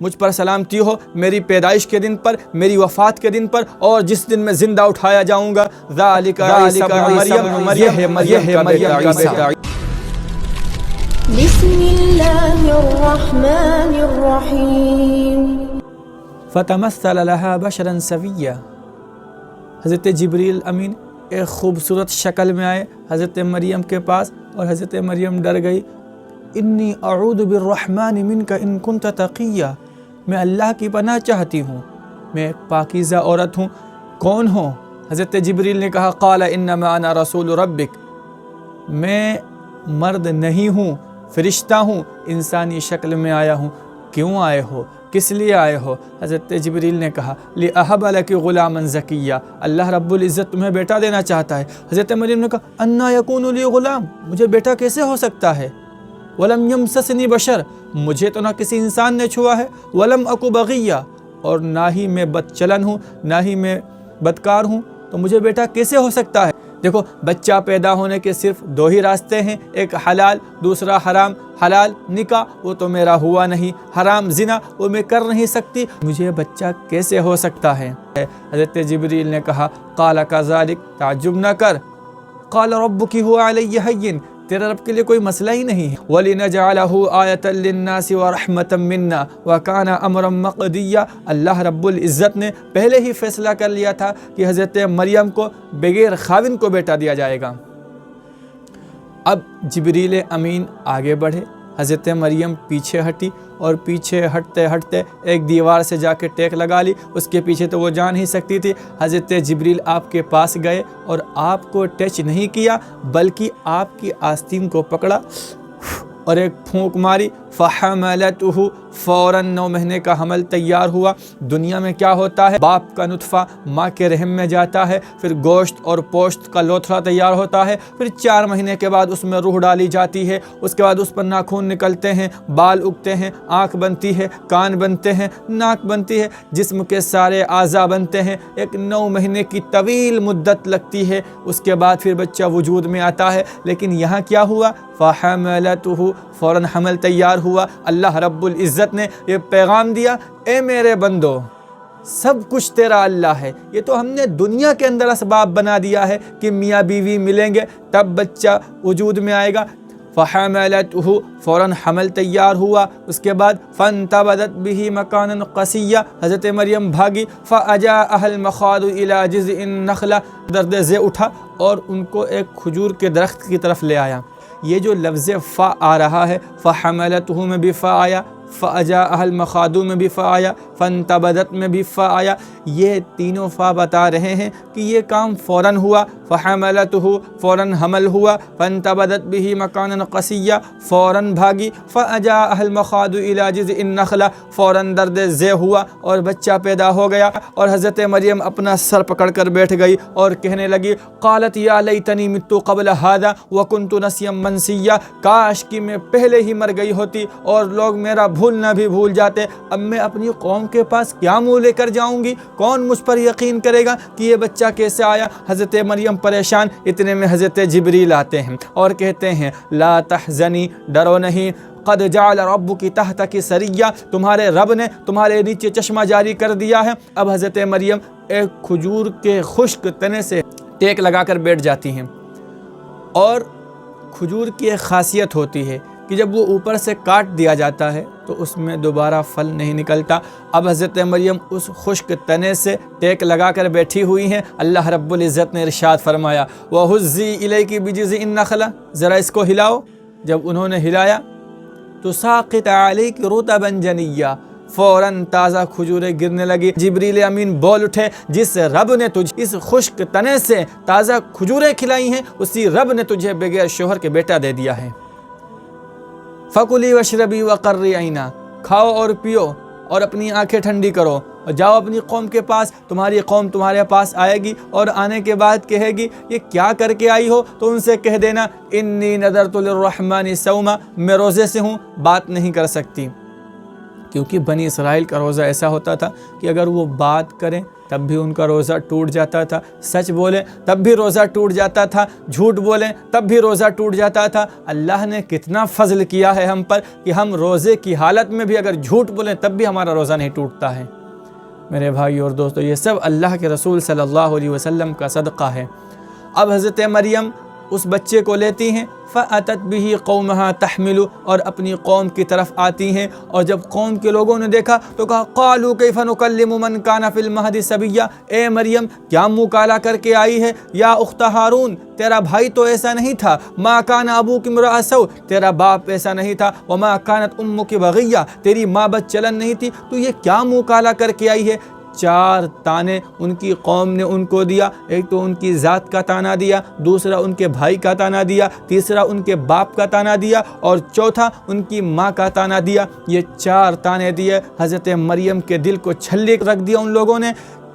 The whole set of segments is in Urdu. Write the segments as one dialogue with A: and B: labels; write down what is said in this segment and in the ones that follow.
A: مجھ پر سلامتی ہو میری پیدائش کے دن پر، میری وفات کے دن پر، اور جس دن میں زندہ اٹھایا جاؤں گا۔ ذالک عیسی ابن مریم، یہ ہے مریم کا بیٹا عیسی۔
B: بسم اللہ الرحمن الرحیم۔
A: فتمثل لها بشرا سویا، حضرت جبریل امین ایک خوبصورت شکل میں آئے حضرت مریم کے پاس، اور حضرت مریم ڈر گئی۔ انی اعوذ بالرحمن منک ان کنت تقیا، میں اللہ کی پناہ چاہتی ہوں، میں ایک پاکیزہ عورت ہوں۔ کون ہوں؟ حضرت جبریل نے کہا قال انما انا رسول ربک، میں مرد نہیں ہوں، فرشتہ ہوں، انسانی شکل میں آیا ہوں۔ کیوں آئے ہو؟ کس لیے آئے ہو؟ حضرت جبریل نے کہا لِأَهَبَ لَكِ غُلَامًا زَكِيًّا، اللہ رب العزت تمہیں بیٹا دینا چاہتا ہے۔ حضرت مریم نے کہا أَنَّا يَكُونُ لِي غُلَام، مجھے بیٹا کیسے ہو سکتا ہے؟ وَلَمْ يَمْسَسْنِي بَشَرٌ، مجھے تو نہ کسی انسان نے چھوا ہے۔ وَلَمْ أَكُ بَغِيًّا، اور نہ ہی میں بد چلن ہوں، نہ ہی میں بدکار ہوں، تو مجھے بیٹا کیسے ہو سکتا ہے؟ دیکھو، بچہ پیدا ہونے کے صرف دو ہی راستے ہیں، ایک حلال، دوسرا حرام۔ حلال نکاح، وہ تو میرا ہوا نہیں، حرام زنا، وہ میں کر نہیں سکتی، مجھے بچہ کیسے ہو سکتا ہے؟ حضرت جبریل نے کہا قال کذالک، تعجب نہ کر، قال ربک هو علی ہین، تیرے رب کے لیے کوئی مسئلہ ہی نہیں ہے۔ وَلِنَجْعَلَهُ آیَةً لِلنَّاسِ وَرَحْمَةً مِنَّا وَكَانَ أَمْرًا مَقْضِيًّا، اللہ رب العزت نے پہلے ہی فیصلہ کر لیا تھا کہ حضرت مریم کو بغیر خاوند کو بیٹا دیا جائے گا۔ اب جبریل امین آگے بڑھے، حضرت مریم پیچھے ہٹی، اور پیچھے ہٹتے ہٹتے ایک دیوار سے جا کے ٹیک لگا لی، اس کے پیچھے تو وہ جا نہیں سکتی تھی۔ حضرت جبریل آپ کے پاس گئے اور آپ کو ٹچ نہیں کیا، بلکہ آپ کی آستین کو پکڑا اور ایک پھونک ماری، فحملتہ، فوراً 9 مہینے کا حمل تیار ہوا۔ دنیا میں کیا ہوتا ہے، باپ کا نطفہ ماں کے رحم میں جاتا ہے، پھر گوشت اور پوشت کا لوتھڑا تیار ہوتا ہے، پھر 4 مہینے کے بعد اس میں روح ڈالی جاتی ہے، اس کے بعد اس پر ناخون نکلتے ہیں، بال اگتے ہیں، آنکھ بنتی ہے، کان بنتے ہیں، ناک بنتی ہے، جسم کے سارے اعضاء بنتے ہیں۔ ایک 9 مہینے کی طویل مدت لگتی ہے، اس کے بعد پھر بچہ وجود میں آتا ہے۔ لیکن یہاں کیا ہوا، فحملتہ، فوراً حمل تیار ہوا۔ اللہ رب العزت نے یہ پیغام دیا، اے میرے بندو، سب کچھ تیرا اللہ ہے، یہ تو ہم نے دنیا کے اندر اسباب بنا دیا ہے کہ میاں بیوی ملیں گے تب بچہ وجود میں آئے گا۔ فحملتہ، فوراً حمل تیار ہوا، اس کے بعد فانتبذت به مکانا قصیا، حضرت مریم بھاگی، فاجاءها المخاض الى جذع النخلہ، درد ذی اٹھا اور ان کو ایک کھجور کے درخت کی طرف لے آیا۔ یہ جو لفظ فا آ رہا ہے، فحملتہ میں بھی فا آیا، فاجاءها المخاض میں بھی فا آیا، فانتبذت میں بھی فا آیا، یہ تینوں فا بتا رہے ہیں کہ یہ کام فوراً ہوا۔ فحملتہ، فوراً حمل ہوا، فانتبذت به مکانا قصیا، فوراً بھاگی، فاجاءها المخاض الى جذع النخلہ، فوراً درد ذی ہوا اور بچہ پیدا ہو گیا۔ اور حضرت مریم اپنا سر پکڑ کر بیٹھ گئی اور کہنے لگی قالت یا لیتنی مت قبل هذا وکنت نسیا منسیا، کاش کہ میں پہلے ہی مر گئی ہوتی اور لوگ میرا بھولنا بھی بھول جاتے۔ اب میں اپنی قوم کے پاس کیا منہ لے کر جاؤں گی؟ کون مجھ پر یقین کرے گا کہ یہ بچہ کیسے آیا؟ حضرت مریم پریشان، اتنے میں حضرت جبریل آتے ہیں اور کہتے ہیں لا تحزنی، ڈرو نہیں، قد جعل ربک تحتک سریا، تمہارے رب نے تمہارے نیچے چشمہ جاری کر دیا ہے۔ اب حضرت مریم ایک کھجور کے خشک تنے سے ٹیک لگا کر بیٹھ جاتی ہیں، اور کھجور کی ایک خاصیت ہوتی ہے کہ جب وہ اوپر سے کاٹ دیا جاتا ہے تو اس میں دوبارہ پھل نہیں نکلتا۔ اب حضرت مریم اس خشک تنے سے ٹیک لگا کر بیٹھی ہوئی ہیں۔ اللہ رب العزت نے ارشاد فرمایا وَهُزِّي إِلَيْكِ بِجِذْعِ النَّخْلَةِ، ذرا اس کو ہلاؤ۔ جب انہوں نے ہلایا تو ساقط علیک رطبا جنیا، فوراً تازہ کھجوریں گرنے لگی۔ جبریل امین بول اٹھے جس رب نے تجھے اس خشک تنے سے تازہ کھجوریں کھلائی ہیں، اسی رب نے تجھے بغیر شوہر کے بیٹا دے دیا ہے۔ فَكُلِي وَاشْرَبِي وَقَرِّي عَيْنًا، کھاؤ اور پیو اور اپنی آنکھیں ٹھنڈی کرو، اور جاؤ اپنی قوم کے پاس، تمہاری قوم تمہارے پاس آئے گی اور آنے کے بعد کہے گی یہ کیا کر کے آئی ہو، تو ان سے کہہ دینا انی نذرت للرحمن صوما، میں روزے سے ہوں، بات نہیں کر سکتی۔ کیونکہ بنی اسرائیل کا روزہ ایسا ہوتا تھا کہ اگر وہ بات کریں تب بھی ان کا روزہ ٹوٹ جاتا تھا، سچ بولیں تب بھی روزہ ٹوٹ جاتا تھا، جھوٹ بولیں تب بھی روزہ ٹوٹ جاتا تھا۔ اللہ نے کتنا فضل کیا ہے ہم پر کہ ہم روزے کی حالت میں بھی اگر جھوٹ بولیں تب بھی ہمارا روزہ نہیں ٹوٹتا ہے۔ میرے بھائی اور دوستو، یہ سب اللہ کے رسول صلی اللہ علیہ وسلم کا صدقہ ہے۔ اب حضرت مریم اس بچے کو لیتی ہیں، فَأَتَتْ بِهِ قَوْمَهَا تَحْمِلُ، اور اپنی قوم کی طرف آتی ہیں، اور جب قوم کے لوگوں نے دیکھا تو کہا قَالُوا كَيْفَ نُكَلِّمُ مَنْ كَانَ فِي الْمَهْدِ صَبِيًّا، اے مریم کیا منہ کالا کر کے آئی ہے؟ یا اخت ہارون، تیرا بھائی تو ایسا نہیں تھا، مَا كَانَ أَبُوكِ امْرَأَ سَوْءٍ، تیرا باپ ایسا نہیں تھا، وَمَا كَانَتْ أُمُّكِ بَغِيًّا، تیری ماں بد چلن نہیں تھی، تو یہ کیا منہ کالا کر کے آئی ہے؟ 4 تانے ان کی قوم نے ان کو دیا۔ ایک تو ان کی ذات کا تانا دیا، دوسرا ان کے بھائی کا تانا دیا، تیسرا ان کے باپ کا تانا دیا، اور چوتھا ان کی ماں کا تانا دیا۔ یہ 4 تانے دیے، حضرت مریم کے دل کو چھلے رکھ دیا ان لوگوں نے۔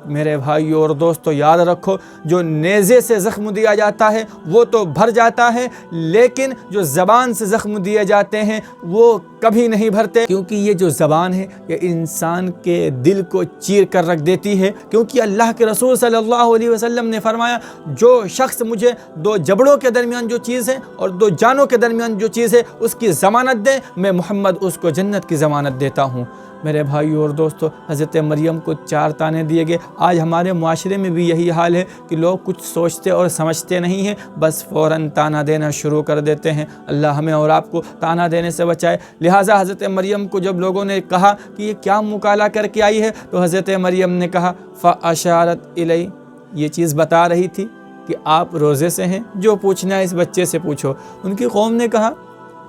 A: میرے بھائیو اور دوستو، یاد رکھو، جو نیزے سے زخم دیا جاتا ہے وہ تو بھر جاتا ہے، لیکن جو زبان سے زخم دیے جاتے ہیں وہ کبھی نہیں بھرتے، کیونکہ یہ جو زبان ہے یہ انسان کے دل کو چیر کر رکھ دیتی ہے۔ کیونکہ اللہ کے رسول صلی اللہ علیہ وسلم نے فرمایا، جو شخص مجھے 2 جبڑوں کے درمیان جو چیز ہے اور 2 جانوں کے درمیان جو چیز ہے اس کی ضمانت دے، میں محمد اس کو جنت کی ضمانت دیتا ہوں۔ میرے بھائیو اور دوستو، حضرت مریم کو 4 تانے دیے گئے۔ آج ہمارے معاشرے میں بھی یہی حال ہے کہ لوگ کچھ سوچتے اور سمجھتے نہیں ہیں، بس فوراً تانا دینا شروع کر دیتے ہیں۔ اللہ ہمیں اور آپ کو تانا دینے سے بچائے۔ لہٰذا حضرت مریم کو جب لوگوں نے کہا کہ یہ کیا مکالا کر کے آئی ہے، تو حضرت مریم نے کہا فَأَشَارَتْ إِلَيْهِ، یہ چیز بتا رہی تھی کہ آپ روزے سے ہیں، جو پوچھنا ہے اس بچے سے پوچھو۔ ان کی قوم نے کہا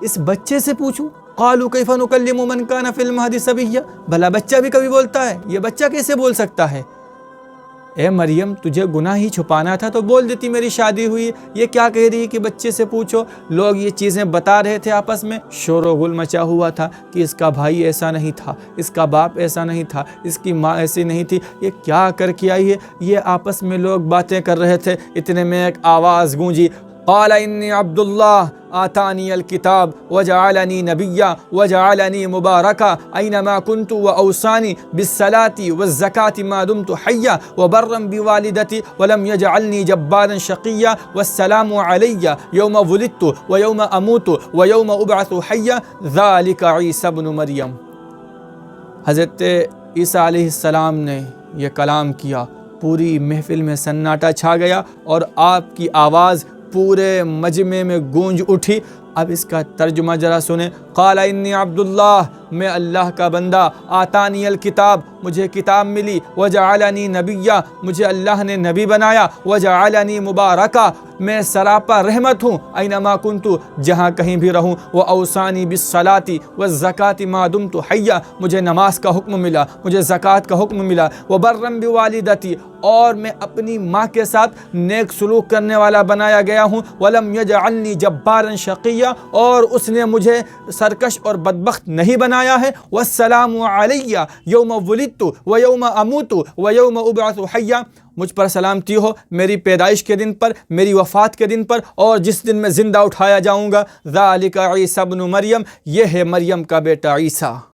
A: اس بچے سے پوچھوں؟ قالوا کیف نکلم من کان فی المہد صبیا، بھلا بچہ بھی کبھی بولتا ہے؟ یہ بچہ کیسے بول سکتا ہے؟ اے مریم، تجھے گناہ ہی چھپانا تھا تو بول دیتی میری شادی ہوئی، یہ کیا کہہ رہی ہے کہ بچے سے پوچھو؟ لوگ یہ چیزیں بتا رہے تھے آپس میں، شور و غل مچا ہوا تھا کہ اس کا بھائی ایسا نہیں تھا، اس کا باپ ایسا نہیں تھا، اس کی ماں ایسی نہیں تھی، یہ کیا کر کے آئی ہے؟ یہ آپس میں لوگ باتیں کر رہے تھے۔ اتنے میں ایک آواز گونجی، قال انی عبد اللہ آتانی الکتاب وجعلنی نبیا وجعلنی مبارکا اینما کنت واوصانی بالصلاة والزکاة ما دمت حیا وبرا بوالدتی ولم یجعلنی جبارا شقیا والسلام علی یوم ولدت ویوم اموت ویوم ابعث حیا ذالک عیسی ابن مریم۔ حضرت عیسیٰ علیہ السلام نے یہ کلام کیا، پوری محفل میں سناٹا چھا گیا اور آپ کی آواز پورے مجمع میں گونج اٹھی۔ اب اس کا ترجمہ ذرا سنیں۔ قال انی عبد اللہ، میں اللہ کا بندہ، آتانی الکتاب، مجھے کتاب ملی، وجعلنی نبیا، مجھے اللہ نے نبی بنایا، وجعلنی مبارکا، میں سراپا رحمت ہوں، اینما کنتو، جہاں کہیں بھی رہوں، واوصانی بالصلاة والزکاة ما دمت حیا، مجھے نماز کا حکم ملا، مجھے زکوٰۃ کا حکم ملا، وبرا بوالدتی، اور میں اپنی ماں کے ساتھ نیک سلوک کرنے والا بنایا گیا ہوں، ولم یجعلنی جبارا شقیا، اور اس نے مجھے سرکش اور بدبخت نہیں بنایا ہے، والسلام علی یوم ولدت ویوم اموت ویوم ابعث حیا، مجھ پر سلامتی ہو میری پیدائش کے دن پر، میری وفات کے دن پر، اور جس دن میں زندہ اٹھایا جاؤں گا۔ ذالک عیسی ابن مریم، یہ ہے مریم کا بیٹا عیسیٰ۔